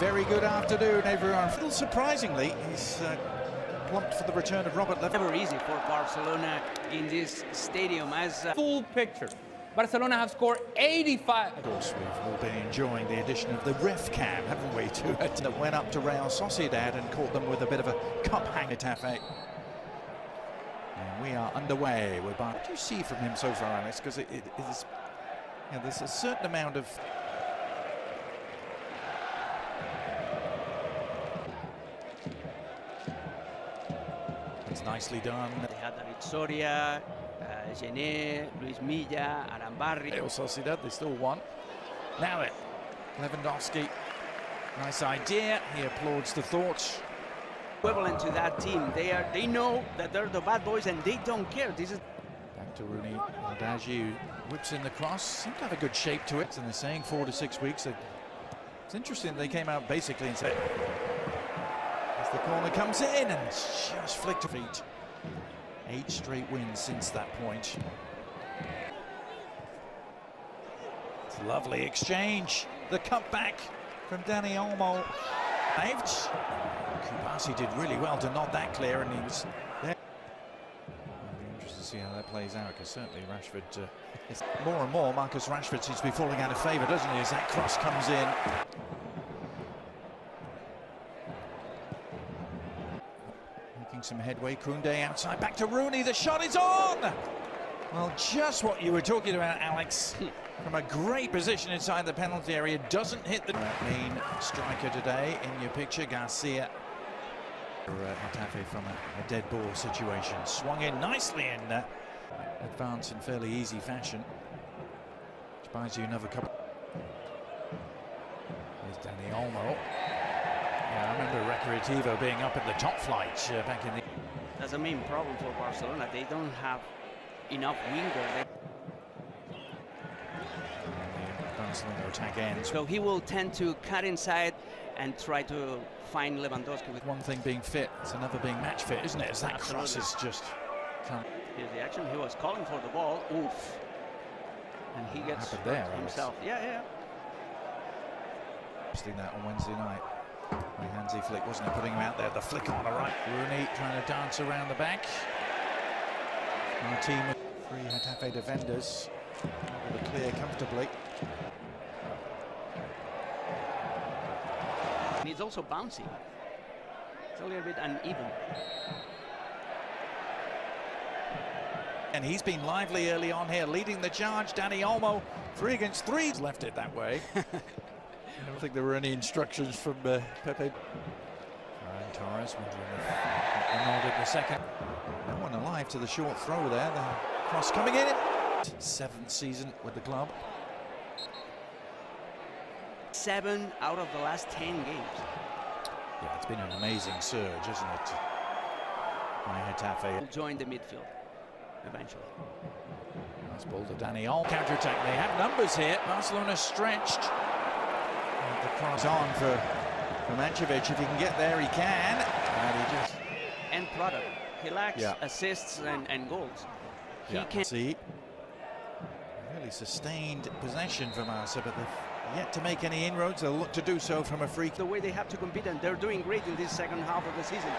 Very good afternoon, everyone. A little surprisingly, he's plumped for the return of Robert Lewandowski. Never easy for Barcelona in this stadium as full picture. Barcelona have scored 85. Of course, we've all been enjoying the addition of the ref cam, haven't we, to it, that went up to Real Sociedad and caught them with a bit of a cup hang at Getafe. And we are underway with Barcelona. What do you see from him so far, Alex? Because it is, you know, there's a certain amount of... It's nicely done. They had David Soria, Gené, Luis Milla, Arambarri. Real Sociedad, they still won. Now it, Lewandowski, nice idea. He applauds the thoughts. Equivalent to that team, they know that they're the bad boys and they don't care. This is back to Roony Bardghji, who whips in the cross. Seemed to have a good shape to it, and they're saying 4 to 6 weeks. It's interesting they came out basically and said, as the corner comes in and just flicked to feet. 8 straight wins since that point. It's a lovely exchange. The cutback from Dani Olmo. Cubarsí did really well to nod that clear, and he was there. I'll be interested to see how that plays out, because certainly Rashford, more and more Marcus Rashford seems to be falling out of favour, doesn't he, as that cross comes in. Some headway. Koundé outside, back to Rooney, the shot is on! Well, just what you were talking about, Alex. From a great position inside the penalty area, doesn't hit the main striker today in your picture, Garcia. Getafe from a dead ball situation. Swung in nicely in advance in fairly easy fashion. Which buys you another couple. There's Dani Olmo. Yeah, I remember Recreativo being up at the top flight back in the... That's a main problem for Barcelona. They don't have enough wingers. Barcelona attack ends. So he will tend to cut inside and try to find Lewandowski. With one thing being fit, it's another being match fit, isn't it? As that cross is just... Here's the action. He was calling for the ball. Oof. And he gets there, himself. Yeah. Seeing that on Wednesday night. My handsy flick, wasn't it, putting him out there? The flick on the right. Rooney trying to dance around the back. Our team with 3 Getafe defenders able to clear comfortably. And he's also bouncy. It's a little bit uneven. And he's been lively early on here, leading the charge. Dani Olmo, 3 against 3. Left it that way. I don't think there were any instructions from Pepe. Ferran Torres annulled it in the second. No one alive to the short throw there. The cross coming in. 7th season with the club. 7 out of the last 10 games. Yeah, it's been an amazing surge, isn't it? By Getafe. Will join the midfield eventually. Nice ball to Dani Olmo. Counter-attack. They have numbers here. Barcelona stretched. The cross on for Mancevic. If he can get there, he can. And he just... End product. He lacks assists and goals. He can see. Really sustained possession from Barca, but they've yet to make any inroads. They'll look to do so from a free kick. The way they have to compete, and they're doing great in this second half of the season.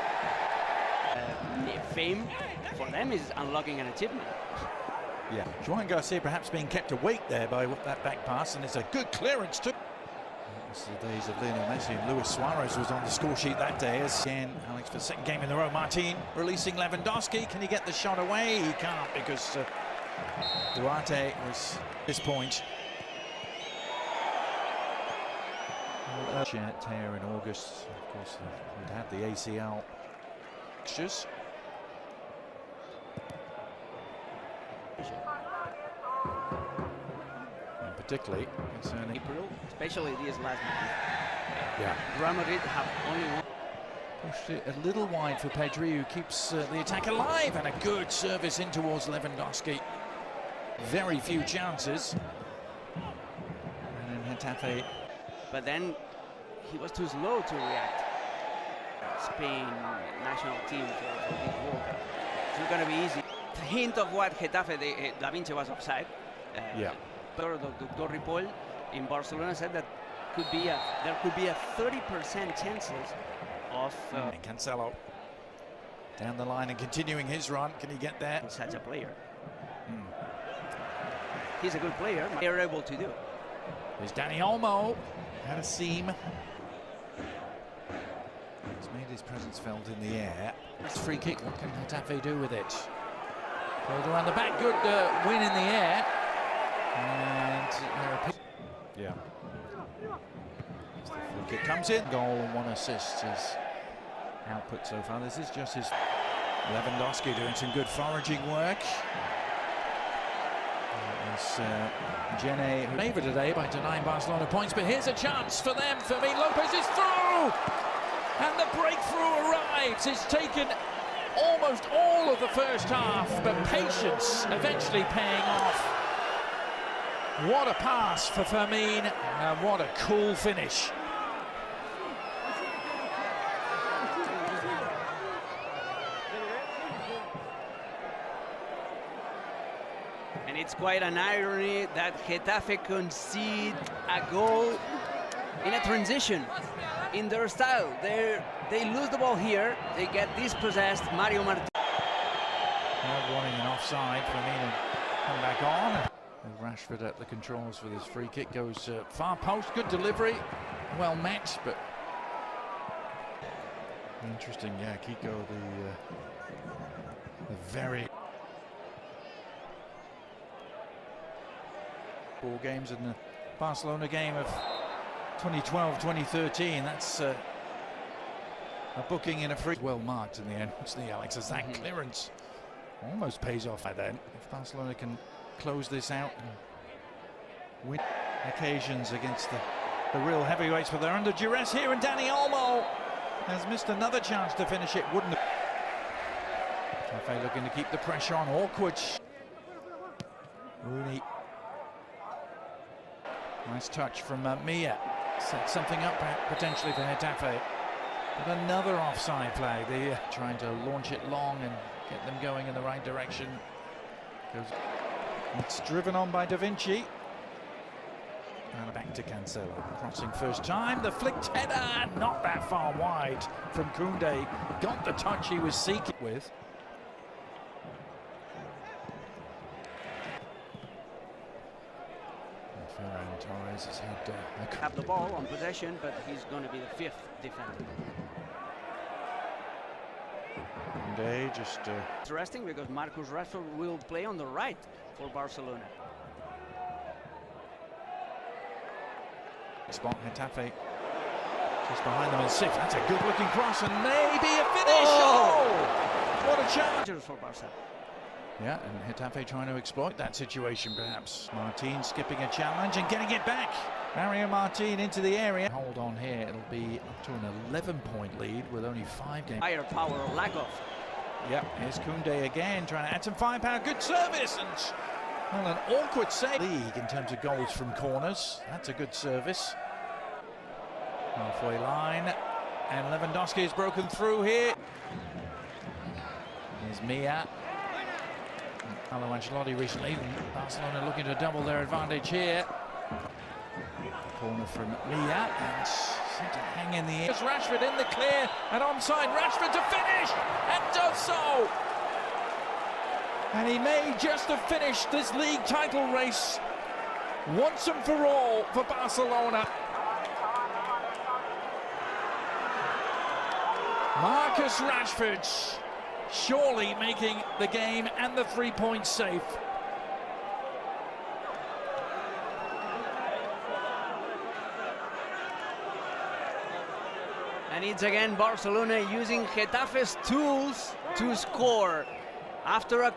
Fame for them is unlocking an achievement. Yeah, Joao Garcia perhaps being kept awake there by that back pass, and it's a good clearance too. It's the days of Lionel Messi, and Luis Suarez was on the score sheet that day. As again, Alex, for the second game in a row, Martín releasing Lewandowski. Can he get the shot away? He can't, because Duarte was at this point. Tear in August. Of course, we'd had the ACL fixtures. Particularly concerning April, especially these last months. Yeah. Real Madrid have only one. Pushed it a little wide for Pedri, who keeps the attack alive, and a good service in towards Lewandowski. Very few chances. And then Getafe. But then he was too slow to react. Spain national team for this World Cup. It's not going to be easy. Hint of what Getafe, Da Vinci was offside. Yeah. Dr. Ripoll in Barcelona said that could be there could be a 30% chances of Cancelo down the line and continuing his run. Can he get there? such a player. He's a good player. They're able to do. There's Dani Olmo. Had a seam. He's made his presence felt in the air. It's free kick. What can Getafe do with it? Goes around the back. Good win in the air. And yeah. As the free kick comes in. Goal and 1 assist. His output so far. This is just his Lewandowski doing some good foraging work. Gene favoured today by denying Barcelona points, but here's a chance for them. Fermín, López is through! And the breakthrough arrives. It's taken almost all of the first half, but patience eventually paying off. What a pass for Fermín, and what a cool finish. And it's quite an irony that Getafe concede a goal in a transition in their style. They lose the ball here, they get dispossessed. Mario Martín. Warning and offside. Fermín come back on. And Rashford at the controls for this free kick. Goes far post. Good delivery. Well met, but interesting. Yeah, Kiko, the very 4 games in the Barcelona game of 2012-2013. That's a booking in a free. Well marked in the end. What's the Alex? As that clearance almost pays off by then. If Barcelona can close this out and win occasions against the real heavyweights, but they're under duress here, and Dani Olmo has missed another chance to finish it. Wouldn't have. Getafe looking to keep the pressure on. Awkward. Roony. Nice touch from Mia. Set something up potentially for Getafe. But another offside flag. They're trying to launch it long and get them going in the right direction. It's driven on by Da Vinci. And back to Cancelo. Crossing first time. The flicked header. Not that far wide from Koundé. Got the touch he was seeking with. Ferran Torres has had have the ball on possession, but he's going to be the 5th defender. Koundé just interesting because Marcus Rashford will play on the right for Barcelona. Spot Getafe just behind them and sixth. That's a good looking cross and maybe a finish. Oh! What a chance for Barca. Yeah, and Getafe trying to exploit that situation perhaps. Martín skipping a challenge and getting it back. Mario Martín into the area. Hold on here, it'll be up to an 11-point lead with only 5 games. Higher power, lack of. Yep, here's Koundé again trying to add some firepower. Good service and well, an awkward save. League in terms of goals from corners. That's a good service. Halfway line, and Lewandowski has broken through here. Here's Mia. Pablo Gavi recently. Barcelona looking to double their advantage here. Corner from Mia, and seem to hang in the air. Rashford in the clear and onside. Rashford to finish, and does so. And he may just have finished this league title race once and for all for Barcelona. Marcus Rashford surely making the game and the 3 points safe. And it's again Barcelona using Getafe's tools to score after a